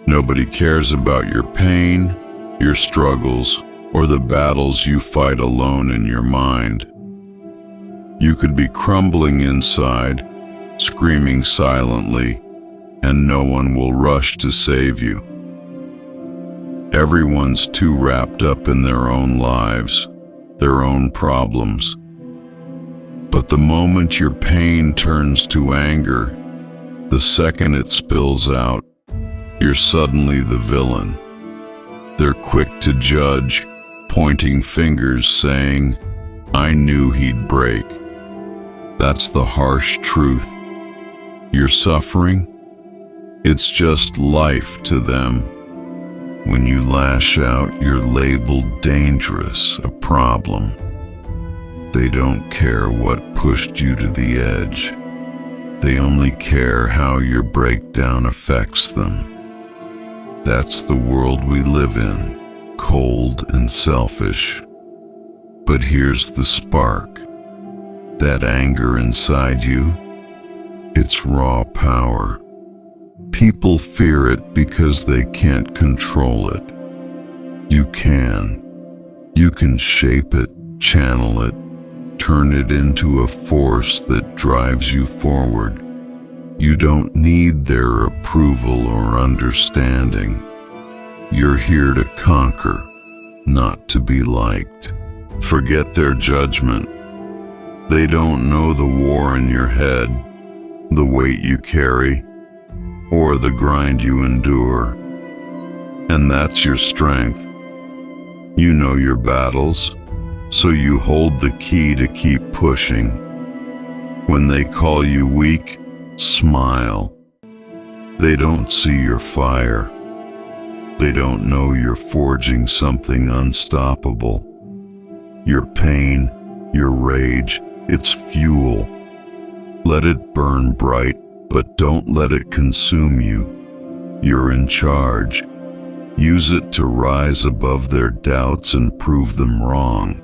Nobody cares about your pain, your struggles, or the battles you fight alone in your mind. You could be crumbling inside, screaming silently, and no one will rush to save you. Everyone's too wrapped up in their own lives, their own problems. But the moment your pain turns to anger, the second it spills out, you're suddenly the villain. They're quick to judge, pointing fingers saying, "I knew he'd break." That's the harsh truth. Your suffering? It's just life to them. When you lash out, you're labeled dangerous, a problem. They don't care what pushed you to the edge. They only care how your breakdown affects them. That's the world we live in, cold and selfish. But here's the spark. That anger inside you, it's raw power. People fear it because they can't control it. You can. You can shape it, channel it, turn it into a force that drives you forward. You don't need their approval or understanding. You're here to conquer, not to be liked. Forget their judgment. They don't know the war in your head, the weight you carry, or the grind you endure. And that's your strength. You know your battles, so you hold the key to keep pushing. When they call you weak, smile. They don't see your fire. They don't know you're forging something unstoppable. Your pain, your rage, it's fuel. Let it burn bright, but don't let it consume you. You're in charge. Use it to rise above their doubts and prove them wrong.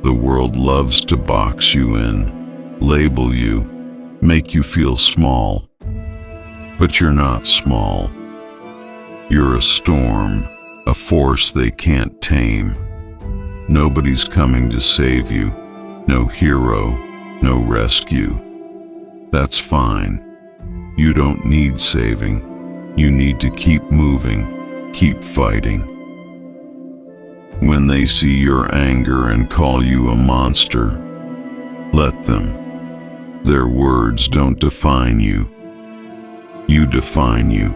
The world loves to box you in, label you, make you feel small. But you're not small. You're a storm, a force they can't tame. Nobody's coming to save you. No hero, no rescue. That's fine. You don't need saving. You need to keep moving, keep fighting. When they see your anger and call you a monster, let them. Their words don't define you. You define you.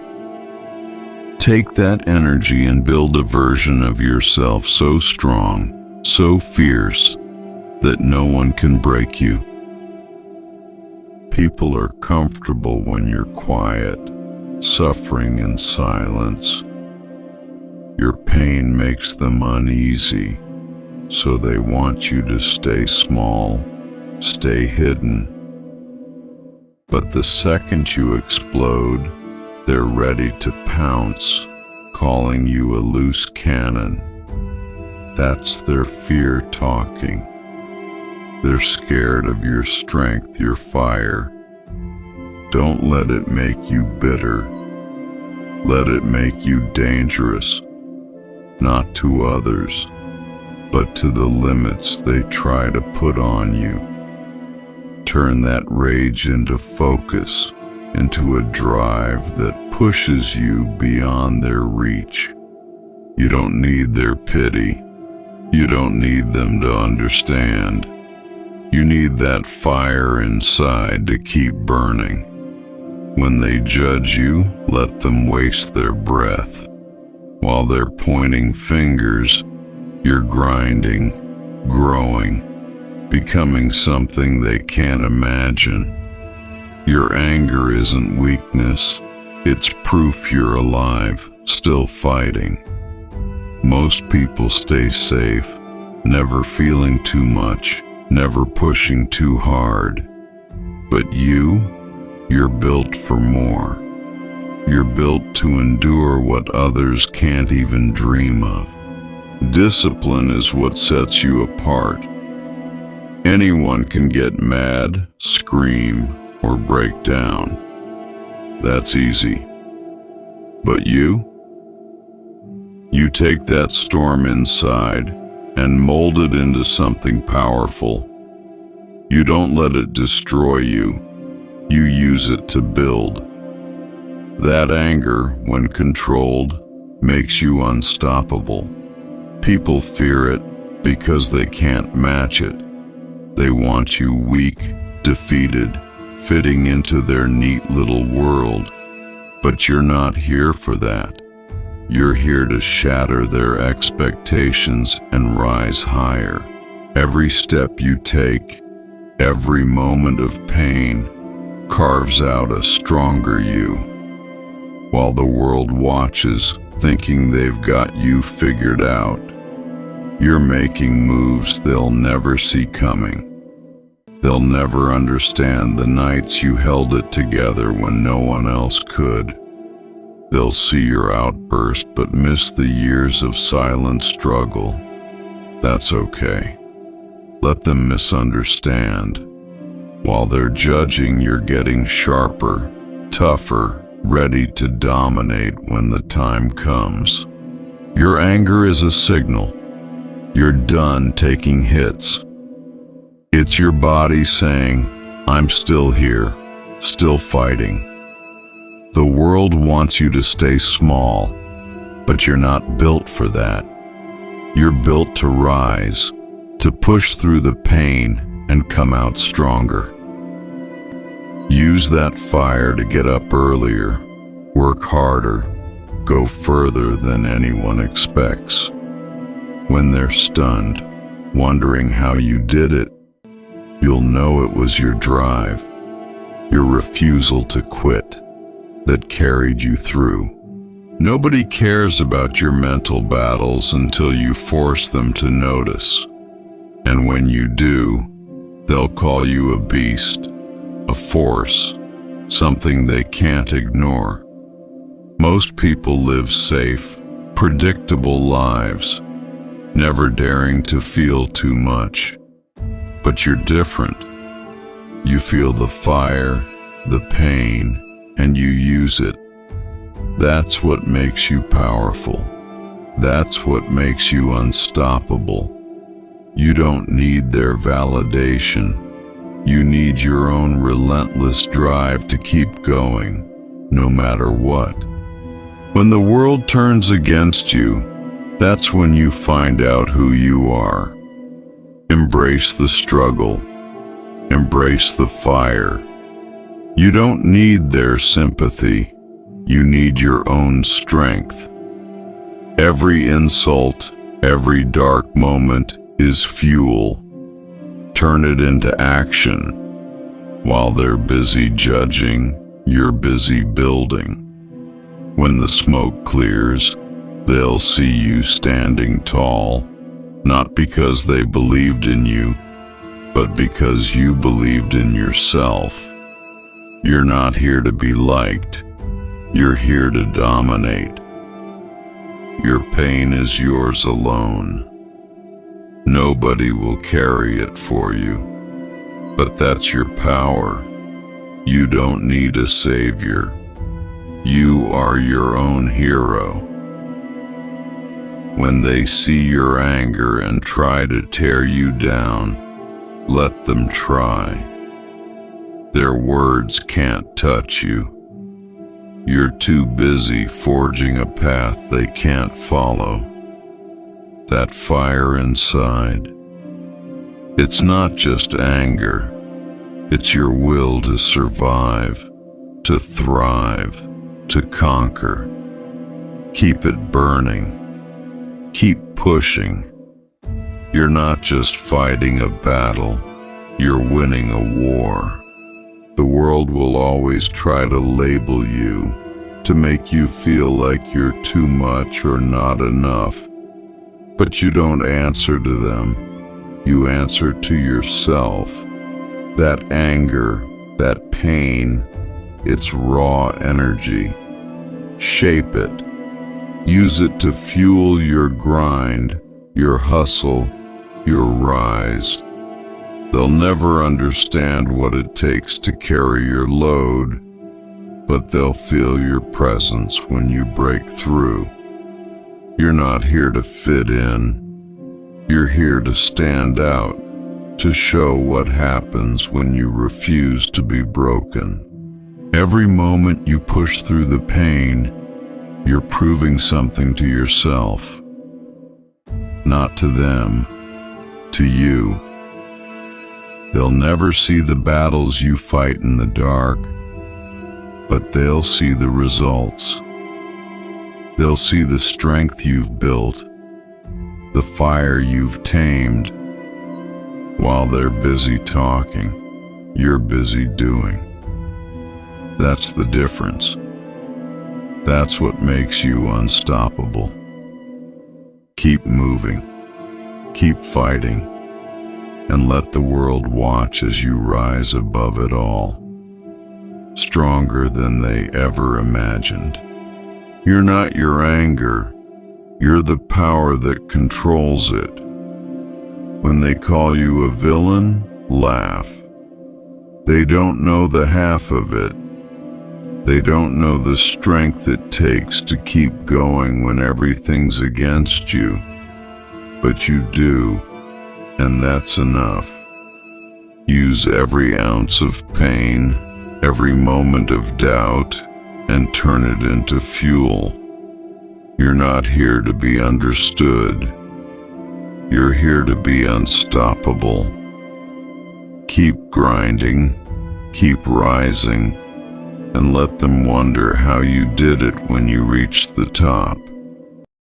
Take that energy and build a version of yourself so strong, so fierce, that no one can break you. People are comfortable when you're quiet, suffering in silence. Your pain makes them uneasy, so they want you to stay small, stay hidden. But the second you explode, they're ready to pounce, calling you a loose cannon. That's their fear talking. They're scared of your strength, your fire. Don't let it make you bitter. Let it make you dangerous, not to others, but to the limits they try to put on you. Turn that rage into focus, into a drive that pushes you beyond their reach. You don't need their pity. You don't need them to understand. You need that fire inside to keep burning. When they judge you, let them waste their breath. While they're pointing fingers, you're grinding, growing, becoming something they can't imagine. Your anger isn't weakness. It's proof you're alive, still fighting. Most people stay safe, never feeling too much, never pushing too hard. But you're built for more. You're built to endure what others can't even dream of. Discipline is what sets you apart. Anyone can get mad, scream, or break down. That's easy. But you take that storm inside and mold it into something powerful. You don't let it destroy you. You use it to build. That anger, when controlled, makes you unstoppable. People fear it because they can't match it. They want you weak, defeated, fitting into their neat little world. But you're not here for that. You're here to shatter their expectations and rise higher. Every step you take, every moment of pain, carves out a stronger you. While the world watches, thinking they've got you figured out, you're making moves they'll never see coming. They'll never understand the nights you held it together when no one else could. They'll see your outburst but miss the years of silent struggle. That's okay. Let them misunderstand. While they're judging, you're getting sharper, tougher, ready to dominate when the time comes. Your anger is a signal. You're done taking hits. It's your body saying, I'm still here, still fighting. The world wants you to stay small, but you're not built for that. You're built to rise, to push through the pain and come out stronger. Use that fire to get up earlier, work harder, go further than anyone expects. When they're stunned, wondering how you did it, you'll know it was your drive, your refusal to quit, that carried you through. Nobody cares about your mental battles until you force them to notice. And when you do, they'll call you a beast, a force, something they can't ignore. Most people live safe, predictable lives, never daring to feel too much. But you're different. You feel the fire, the pain, and you use it. That's what makes you powerful. That's what makes you unstoppable. You don't need their validation. You need your own relentless drive to keep going, no matter what. When the world turns against you, that's when you find out who you are. Embrace the struggle. Embrace the fire. You don't need their sympathy. You need your own strength. Every insult, every dark moment is fuel. Turn it into action. While they're busy judging, you're busy building. When the smoke clears, they'll see you standing tall, not because they believed in you, but because you believed in yourself. You're not here to be liked. You're here to dominate. Your pain is yours alone. Nobody will carry it for you. But that's your power. You don't need a savior. You are your own hero. When they see your anger and try to tear you down, let them try. Their words can't touch you. You're too busy forging a path they can't follow. That fire inside, it's not just anger. It's your will to survive, to thrive, to conquer. Keep it burning. Keep pushing. You're not just fighting a battle. You're winning a war. The world will always try to label you, to make you feel like you're too much or not enough. But you don't answer to them. You answer to yourself. That anger, that pain, it's raw energy. Shape it. Use it to fuel your grind, your hustle, your rise. They'll never understand what it takes to carry your load, but they'll feel your presence when you break through. You're not here to fit in. You're here to stand out, to show what happens when you refuse to be broken. Every moment you push through the pain, you're proving something to yourself. Not to them, to you. They'll never see the battles you fight in the dark, but they'll see the results. They'll see the strength you've built, the fire you've tamed. While they're busy talking, you're busy doing. That's the difference. That's what makes you unstoppable. Keep moving, keep fighting, and let the world watch as you rise above it all, stronger than they ever imagined. You're not your anger, you're the power that controls it. When they call you a villain, laugh. They don't know the half of it. They don't know the strength it takes to keep going when everything's against you. But you do, and that's enough. Use every ounce of pain, every moment of doubt, and turn it into fuel. You're not here to be understood. You're here to be unstoppable. Keep grinding, keep rising, and let them wonder how you did it when you reach the top.